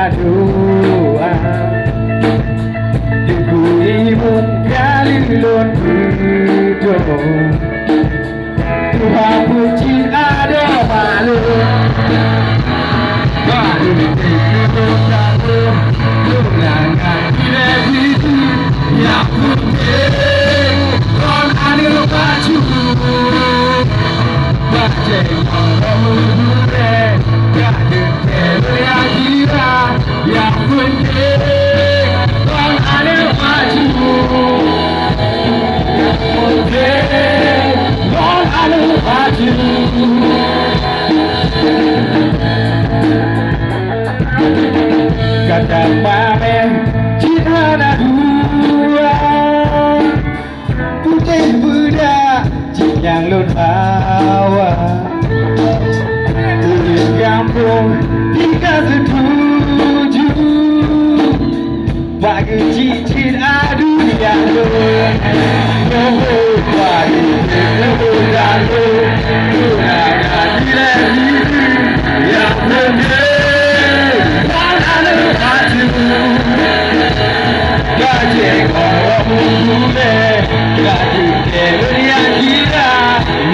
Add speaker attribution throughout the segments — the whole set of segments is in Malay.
Speaker 1: paduan Ibu-ibu kali lon hidup Tuhan puji ada malu Baru hidup satu Tunangan tidak itu Yang penting Kon ada baju Baca orang muda Gak ada yang kira Yang penting Kon ada baju Yang penting Kon ada baju Kata pamer Cinta ada dua Putih muda Yang lun hawa Tulis kampung Tiga setuju Bagi cincin adu yang lun Bagi cincin dan lun Tunangan bila diri Yang penting Orang ada baju Gaji orang muda Gaji yang kira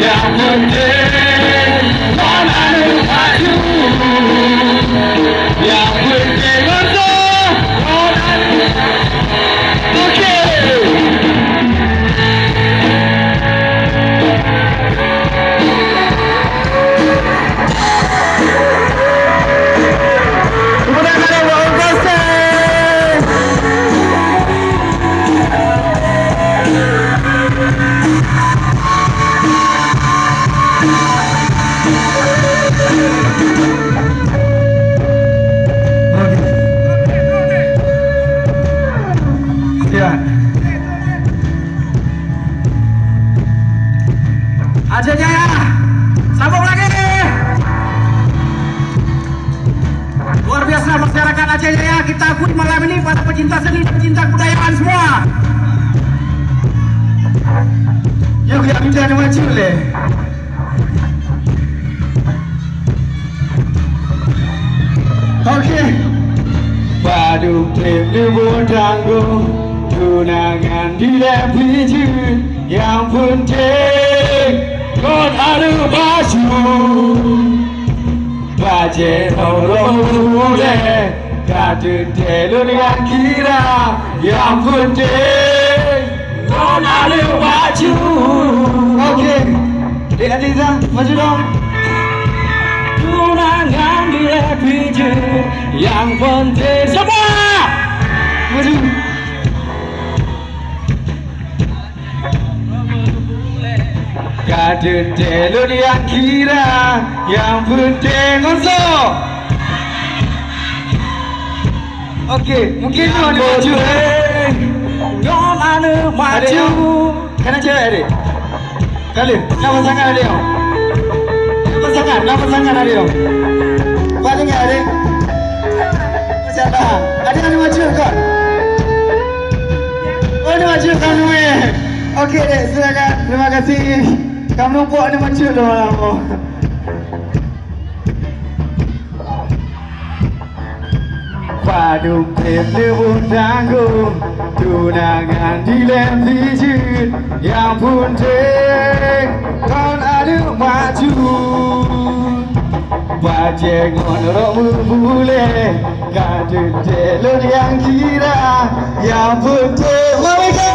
Speaker 1: Yang penting Orang ada baju Yang penting Orang ada Okey Aceh Jaya, sambung lagi. Luar biasa masyarakat Aceh Jaya, kita akui malam ini para pecinta seni dan pecinta kebudayaan semua. Yuk kita minta nama cile. Okey. Padu klip di tanggung, tunangan di lepiji, yang penting. Kon ada baju Baca orang muda Kata telur yang kira Yang penting Kon ada baju Okey Dek Aziza, maju dong Tunangan di LPG Yang penting Semua Maju Kata telur yang kira Yang penting kosong Okey, mungkin tu ada maju Yang ada maju Kena cewek adik Kali, nama sangat adik Nama sangat adik Paling tak adik Macam tak Adik ada maju kan Oh ada maju kamu Okey adik, silakan Terima kasih kamu nampak ni macam tu lama. Padu klip lebur tanggung Tunangan di lepiji Yang penting Kon ada maju Bajeng orang berbule Kata telur yang kira Yang penting Mereka